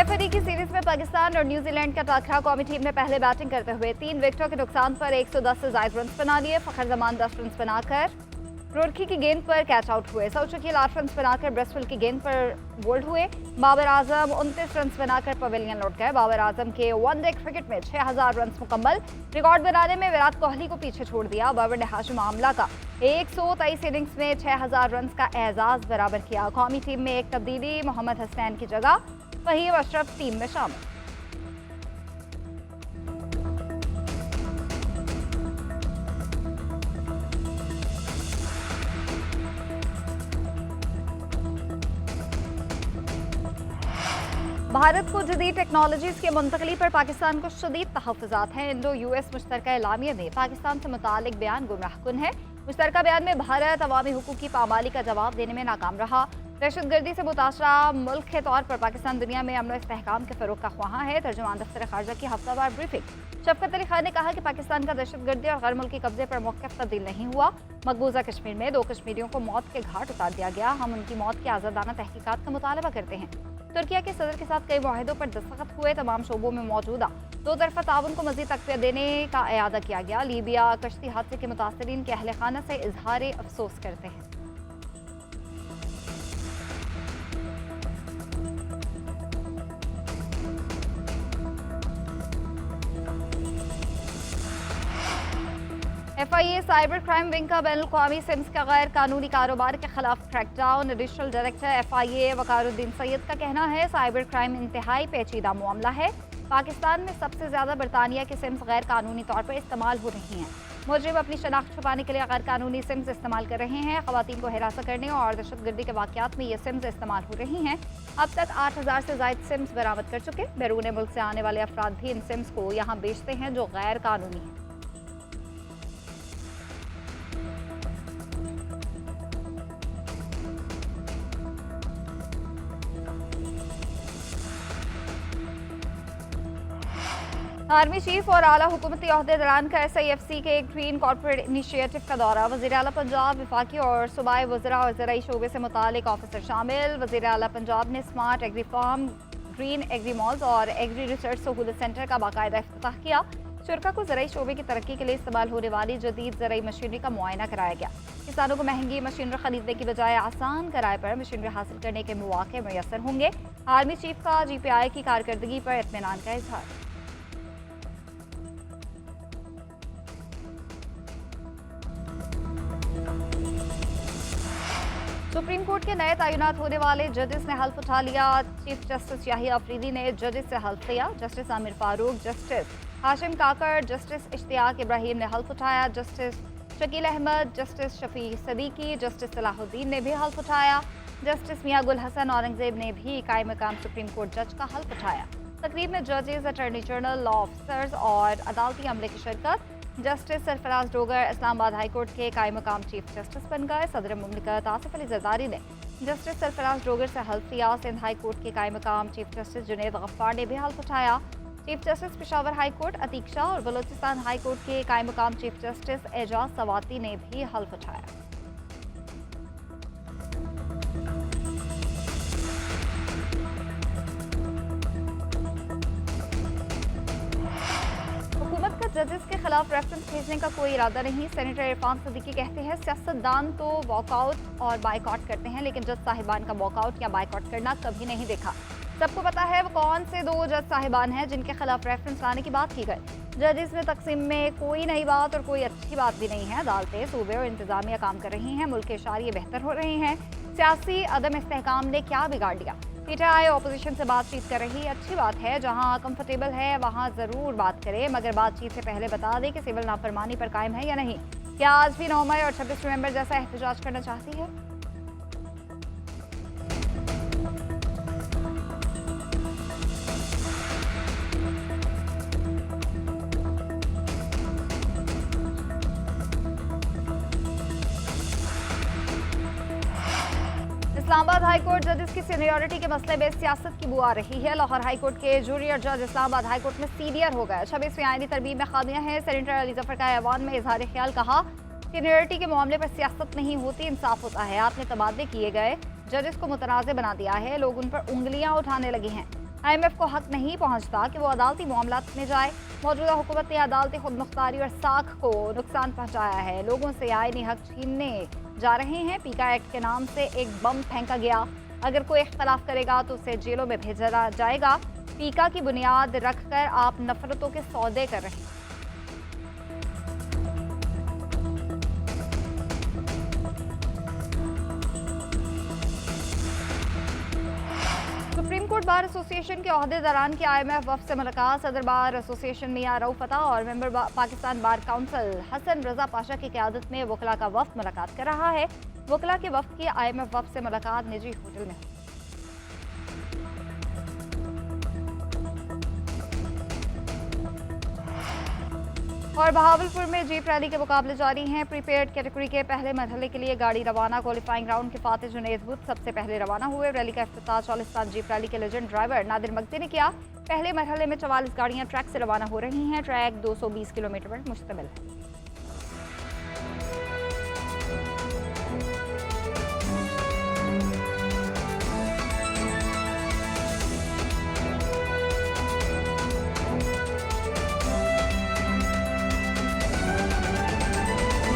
TF की series में पाकिस्तान और न्यूजीलैंड का टकराव। कौमी टीम ने पहले बैटिंग करते हुए 3 विकेटों के नुकसान पर 110 से ज्यादा रन बना लिए। फखर जमान 10 रन बनाकर रुर्की की गेंद पर कैच आउट हुए। सऊद शकील 8 रन बनाकर ब्रेस्टविल की गेंद पर बोल्ड हुए। बाबर आजम 29 रन बनाकर पवेलियन लौट गए। बाबर आजम के वनडे क्रिकेट में 6000 रन मुकम्मल। रिकॉर्ड बनाने में विराट कोहली को पीछे छोड़ दिया। बाबर ने हाशिम आमला का 123 इनिंग्स में 6000 रन का एजाज बराबर किया। कौमी टीम में एक तब्दीली, मोहम्मद हसनैन की जगह फहीम अशरफ टीम में शामिल। भारत को जदीद टेक्नोलॉजीज की मुंतकली पर पाकिस्तान को शदीद तहफ़्फ़ुज़ात हैं। इंडो यूएस मुश्तरका एलामिया में पाकिस्तान से मुतालिक बयान गुमराहकुन है। मुश्तरका बयान में भारत अवामी हुकूक की पामाली का जवाब देने में नाकाम रहा। दहशतगर्दी से मुतासरा मुल्क के तौर पर पाकिस्तान दुनिया में अमन इस्तेहकाम के फ़रोग़ का ख्वाहां है। तर्जुमान दफ्तर ख़ारजा की हफ्तावार ब्रीफिंग। शफ़क़त अली खान ने कहा कि पाकिस्तान का दहशतगर्दी और गैर मुल्की कब्जे पर मौक़िफ़ तब्दील नहीं हुआ। मकबूजा कश्मीर में 2 कश्मीरियों को मौत के घाट उतार दिया गया। हम उनकी मौत की आज़ादाना तहकीकात का मुतालबा करते हैं। तुर्किया के सदर के साथ कई मुआहिदों पर दस्तखत हुए। तमाम शोबों में मौजूदा 2 तरफ़ा ताउन को मज़ीद तक़वियत देने का इरादा किया गया। लीबिया कश्ती हादसे के मुतासरीन के अहल खाना से इजहार अफसोस करते हैं। FIA साइबर क्राइम विंग का बैनुल-अक़वामी सिम्स का गैर कानूनी कारोबार के खिलाफ crackdown. Additional director FIA Waqaruddin Syed का कहना है साइबर क्राइम इंतहाई पेचीदा मामला है। पाकिस्तान में सबसे ज्यादा बरतानिया की सिम्स गैर कानूनी तौर पर इस्तेमाल हो रही हैं। मुजरिम अपनी शनाख्त छुपाने के लिए गैर कानूनी सिम्स इस्तेमाल कर रहे हैं। खवातीन को हिरासत करने और दहशतगर्दी के वाक़यात में ये सिम्स इस्तेमाल हो रही हैं। अब तक 8000 से ज़ायद सिम्स बरामद कर चुके। बैरून मुल्क से आने वाले अफराद भी इन सिम्स को यहाँ बेचते हैं जो गैर कानूनी है। आर्मी चीफ और आला हुकूमती ओहदेदारान का SIFC के ग्रीन कॉर्पोरेट इनिशिएटिव का दौरा। वज़ीर आला पंजाब, वफाकी और सूबाई वज़रा और ज़राई शोबे से मुतालिक ऑफिसर शामिल। वज़ीर आला पंजाब ने smart agri farm, green agri malls और एग्री रिसर्च सहूलत सेंटर का बाकायदा इफ्तिताह किया। शुरका को ज़राई शोबे की तरक्की के लिए इस्तेमाल होने वाली जदीद ज़राई मशीनरी का मुआयना कराया गया। किसानों को महंगी मशीनरी खरीदने की बजाय आसान किराए पर मशीनरी हासिल करने के मौके मैसर होंगे। आर्मी चीफ का GPI की कारकर्दगी पर इत्मीनान का इजहार। सुप्रीम कोर्ट के नए तैनात होने वाले जजेस ने हल्फ उठा लिया। चीफ जस्टिस याहिया अफरीदी ने जजेस से हल्फ लिया। Justice Amir Farooq, justice Hashim Kakar, justice Ishtiaq Ibrahim ने हल्फ उठाया। Justice Shakeel Ahmed, justice Shafi Siddiqui, justice Salahuddin ने भी हल्फ उठाया। जस्टिस मियां गुल हसन औरंगजेब ने भी कायम मकाम सुप्रीम कोर्ट जज का हल्फ उठाया। तकरीब में जजेस, अटॉर्नी जनरल, लॉ ऑफिसर्स और अदालती अमले की शिरकत। Justice Sarfaraz Dogar Islamabad high court के कायम मकाम चीफ जस्टिस बन गए। सदर मुमलिकत आसिफ अली जरदारी ने जस्टिस सरफराज डोगर से हल्फ लिया। सिंध हाई कोर्ट के कायम मकाम चीफ जस्टिस जुनैद गफ्फार ने भी हल्फ उठाया। Chief justice Peshawar high court Atiq Shah और बलोचिस्तान हाई कोर्ट के कायम मकाम चीफ जस्टिस एजाज सवाती ने भी हल्फ उठाया। जजेस के खिलाफ रेफरेंस भेजने का कोई इरादा नहीं। सेनेटर इरफान सदीकी कहते हैं सियासतदान तो वॉकआउट और बाइकआउट करते हैं लेकिन जज साहिबान का वॉकआउट या बाइकआउट करना कभी नहीं देखा। सबको पता है वो कौन से 2 जज साहिबान हैं जिनके खिलाफ रेफरेंस लाने की बात की गई। जजेस में तकसीम में कोई नई बात और कोई अच्छी बात भी नहीं है। अदालतें, सूबे और इंतजामिया काम कर रही हैं। मुल्क के इशारे बेहतर हो रहे हैं। सियासी अदम इस्तेहकाम ने क्या बिगाड़ लिया। PTI ऑपोजिशन से बातचीत कर रही, अच्छी बात है। जहां कंफर्टेबल है वहां ज़रूर बात करें, मगर बातचीत से पहले बता दें कि सिविल नाफरमानी पर कायम है या नहीं। क्या आज भी 9 मई और 26 नवंबर जैसा एहतजाज करना चाहती है? इस्लामाबाद हाई कोर्ट जजेस की सीनियरिटी के मसले में सियासत की बू आ रही है। लाहौर हाई कोर्ट के जूनियर जज इस्लामाबाद हाई कोर्ट में सीनियर हो गए। 26वीं आईनी तरमीम में खामियां हैं। सेनेटर अली जफर का ऐवान में इजहार ख्याल कहा सीनियरिटी के मामले पर सियासत नहीं होती, इंसाफ होता है। आपने तबादले किए गए, जजेस को मुतनाज़ बना दिया है, लोग उन पर उंगलियां उठाने लगे हैं। IMF को हक नहीं पहुंचता कि वो अदालती मामलात में जाए। मौजूदा हुकूमत ने अदालती खुद मुख्तारी और साख को नुकसान पहुंचाया है। लोगों से आईनी हक छीनने जा रहे हैं। पीका एक्ट के नाम से एक बम फेंका गया। अगर कोई इख्तलाफ करेगा तो उसे जेलों में भेजा जाएगा। पीका की बुनियाद रखकर आप नफरतों के सौदे कर रहे हैं। सुप्रीम कोर्ट बार एसोसिएशन के ओहदेदारान की IMF वफ़द से मुलाकात। सदर बार एसोसिएशन मियां रऊफ अता और member Pakistan bar council Hasan Raza Pasha की क़यादत में वकला का वफ़द मुलाकात कर रहा है। वकला के वफ़द की IMF वफ़द से मुलाकात निजी होटल में। और बहावलपुर में जीप रैली के मुकाबले जारी हैं। प्रीपेड कैटेगरी के पहले मरहले के लिए गाड़ी रवाना। क्वालिफाइंग राउंड के फातिह जुनैद बुद्ध सबसे पहले रवाना हुए। रैली का इफ्तिताह चालिस्तान जीप रैली के लेजेंड ड्राइवर नादिर मगती ने किया। पहले मरहले में 44 गाड़ियां ट्रैक से रवाना हो रही हैं। ट्रैक 220 किलोमीटर पर मुश्तमिल है।